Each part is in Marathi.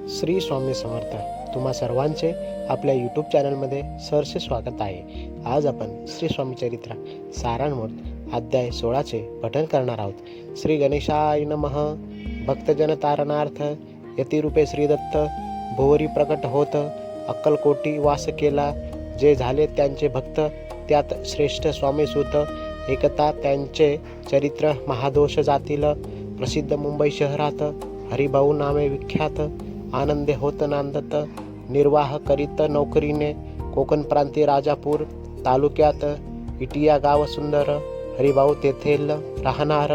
श्री स्वामी समर्थ. तुम्हा सर्वांचे आपल्या यूट्यूब चॅनलमध्ये सहर्ष स्वागत आहे. आज आपण श्री स्वामी चरित्र सारांमूर्त अध्याय 16चे पठण करणार आहोत. श्री गणेशाय नमः. भक्तजन तारणार्थ यतिरूपे श्रीदत्त भुवरी प्रकट होत. अक्कलकोटी वास केला जे झाले त्यांचे भक्त, त्यात श्रेष्ठ स्वामी सूत. एकता त्यांचे चरित्र महादोष जातील. प्रसिद्ध मुंबई शहरात हरिभाऊ नामे विख्यात. आनंदे होत नांदत निर्वाह करीत नोकरीने. कोकण प्रांती राजापूर तालुक्यात इटिया गाव सुंदर. हरिभाऊ तेथील राहणार.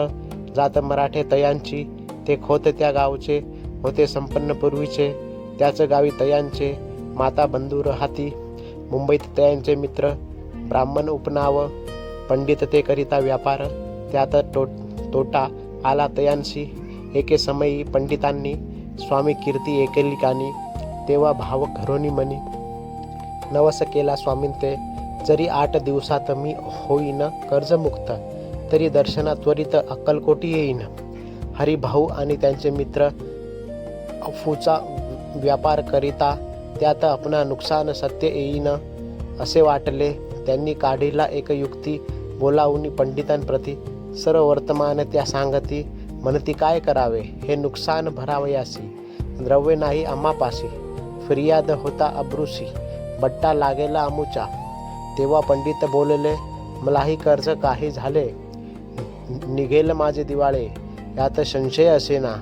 जात मराठे तयांची. ते खोत त्या गावचे होते संपन्न पूर्वीचे. त्याच गावी तयांचे माता बंधू राहती. मुंबईत तयांचे मित्र ब्राह्मण उपनाव. पंडित ते करिता व्यापार. त्यात तोटा आला तयांशी. एके समयी पंडितांनी स्वामी कीर्ती एकेलिकानी. तेव्हा भाव घरोनी मनी. नवस केला स्वामीन ते, जरी 8 दिवसात मी होईन कर्जमुक्त. तरी दर्शना त्वरित अक्कलकोटी येईन. हरिभाऊ आणि त्यांचे मित्र अफूचा व्यापार करिता. त्यात आपणा नुकसान सत्य येईन असे वाटले. त्यांनी काढीला एक युक्ती. बोलावून पंडितांप्रती सर्व वर्तमान त्या सांगती. म्हणती काय करावे हे नुकसान भरावयासी. द्रव्य नाही आम्हापाशी. फिर्याद होता अब्रुसी. बट्टा लागेला अमुचा. तेव्हा पंडित बोलले, मलाही कर्ज काही झाले. निघेल माझे दिवाळे. यात संशय असेना.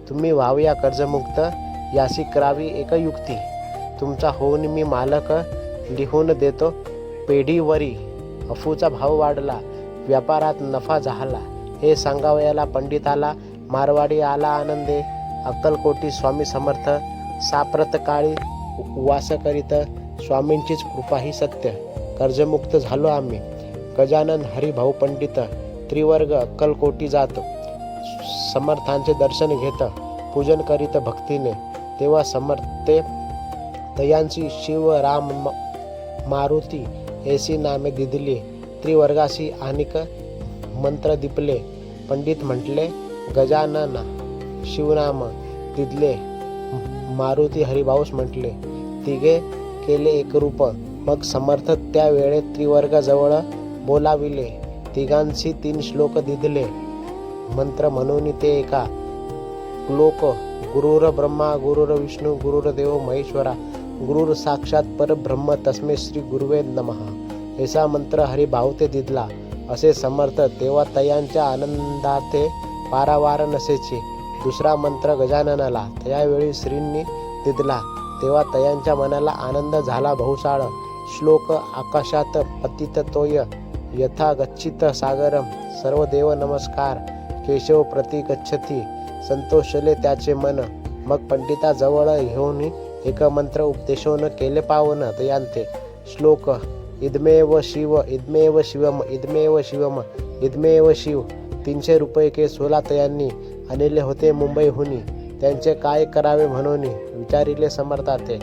तुम्ही व्हावया कर्जमुक्त. यासी करावी एक युक्ती. तुमचा होऊन मी मालक लिहून देतो पेढीवरी. अफूचा भाव वाढला. व्यापारात नफा झाला. हे सांगावयाला पंडिताला. मारवाडी आला आनंदे. अक्कलकोटी स्वामी समर्थ. साप्रत काळी वास करीत. स्वामींचीच कृपा ही सत्य. कर्जमुक्त झालो आम्ही. गजानन हरिभाऊ पंडित त्रिवर्ग अक्कलकोटी जातो. समर्थांचे दर्शन घेत. पूजन करीत भक्तीने. तेव्हा समर्थे तयांची शिव राम मारुती ऐसी नामे दिदली. त्रिवर्गाशी आणिक मंत्र दिपले. पंडित म्हटले, गजानन शिवनाम दिदले. मारुती हरिभाऊस म्हटले. तिघे केले एकरूप. मग समर्थ त्या वेळेत त्रिवर्गाजवळ बोलाविले. तिघांशी 3 श्लोक दिदले. मंत्र म्हणून ते एका. श्लोक गुरुर ब्रह्मा गुरुर विष्णू गुरुर्देव महेश्वरा गुरुर साक्षात परब्रह्म तस्मै श्री गुरुवे नमः. ऐसा मंत्र हरिभाऊ ते दिदला. असे समर्थ. तेव्हा तयांच्या आनंदाते पारावार नसेचे. दुसरा मंत्र गजाननाला त्यावेळी श्रींनी दिदला. तेव्हा तयांच्या मनाला आनंद झाला बहुसाळ. श्लोक आकाशात पतित तोय यथा गच्छित सागरम. सर्व देव नमस्कार केशव प्रति गच्छती. संतोषले त्याचे मन. मग पंडिताजवळ घेऊन एक मंत्र उपदेशोन केले पावन तयांते. श्लोक इदमेव शिव इदमेव शिवम इदमेव शिवम इदमेव शिव. 300 रुपये के 16 तयांनी आणले होते मुंबईहुनी. त्यांचे काय करावे म्हणून विचारिले समर्थाते.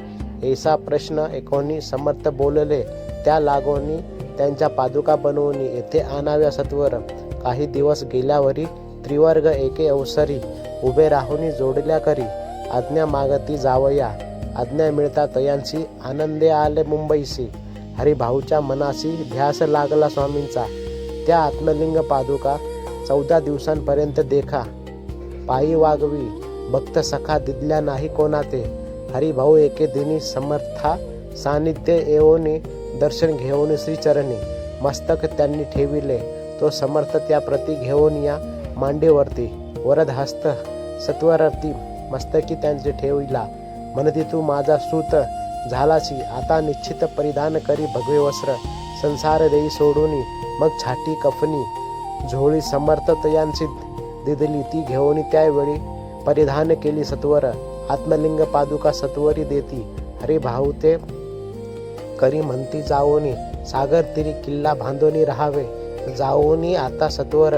ऐसा प्रश्न एकोणी समर्थ बोलले. त्या लागोनी त्यांच्या पादुका बनवून येथे आणाव्या सत्वर. काही दिवस गेल्यावरी त्रिवर्ग एके अवसरी उभे राहून जोडल्या करी. आज्ञा मागती जावया. आज्ञा मिळता तयांशी आनंदे आले मुंबईसी. हरिभाऊच्या मनाशी ध्यास लागला स्वामींचा. त्या आत्मलिंग पादुका 14 दिवसांपर्यंत देखा. पायी वागवी भक्त सखा दिदल्या नाही कोणाते. हरिभाऊ एके दिनी समर्था सानिध्य येऊन दर्शन घेऊन श्रीचरणी मस्तक त्यांनी ठेविले. तो समर्थ त्या प्रती घेऊन या मांडीवरती. वरद हस्त सत्वरती मस्तकी त्यांचे ठेविला. म्हणती तू माझा सूत झालासी. आता निश्चित परिधान करी भगवे वस्त्र. संसार देई सोडून. मग छाटी कफनी झोळी समर्थ तयांची दिदली. ती घेऊन त्यावेळी परिधान केली सत्वर. आत्मलिंग पादुका सत्वरी देती. हरिभाऊ ते करी म्हणती जाओनी. सागर तिरी किल्ला बांधोनी राहावे. जाओनी आता सत्वर.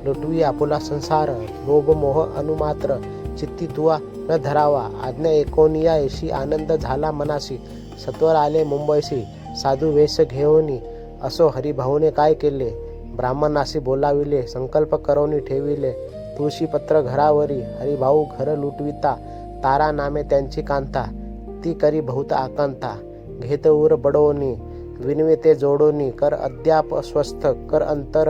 लुटवी आपुला संसार. लोभ मोह अनुमात्र चित्ती तुवा न धरावा. आज्ञा एकोनिया ऐशी आनंद झाला मनाशी. सत्वर आले मुंबईशी साधू वेश घेऊनी. असो हरिभाऊने काय केले. ब्राह्मणाशी बोलाविले. संकल्प करवून ठेविले. तुळशीपत्र घरावरी. हरिभाऊ घर लुटविता. तारा नामे त्यांची कांता, ती करी बहुत आकांता. घेत उर बडोनी, विनवे ते जोडोनी, कर अद्याप स्वस्थ कर अंतर,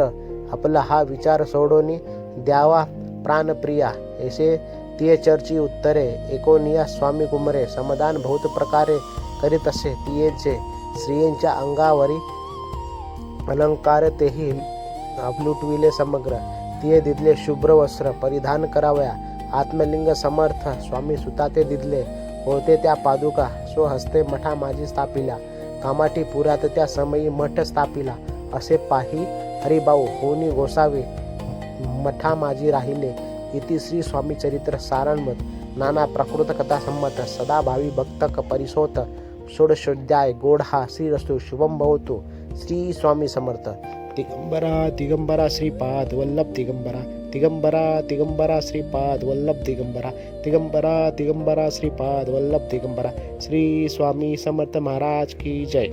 आपला हा विचार सोडोनी, द्यावा प्राणप्रिया. ऐसे तिये चर्ची उत्तरे, एकोनिया स्वामी कुमरे. समाधान बहुत प्रकारे करीत असे तियेचे, स्त्रियांच्या अंगावरी अलंकार तेही लुटविले समग्र. तिये दिदले शुभ्र वस्त्र परिधान करावया, आत्मलिंग समर्थ स्वामी सुता ते दिदले. होते त्या पादुका स्वहस्ते मठा माझी स्थापिला, कामाठी पुरात त्या समयी मठ स्थापिला. असे पाही हरिभाऊ होनी गोसावे, मठा माझी राहिले. इति श्री स्वामी चरित्र सारणमत. नाना प्राकृत कथा संमत, सदा भावी भक्त परिसोत. षोडशोध्याय गोढा श्रीरस्तु शुभम भवतु. श्री स्वामी समर्थ. दिगंबरा दिगंबरा श्रीपाद वल्लभ दिगंबरा, दिगंबरा दिगंबरा श्रीपाद वल्लभ दिगंबरा, दिगंबरा दिगंबरा श्रीपाद वल्लभ दिगंबरा. श्री स्वामी समर्थ महाराज की जय.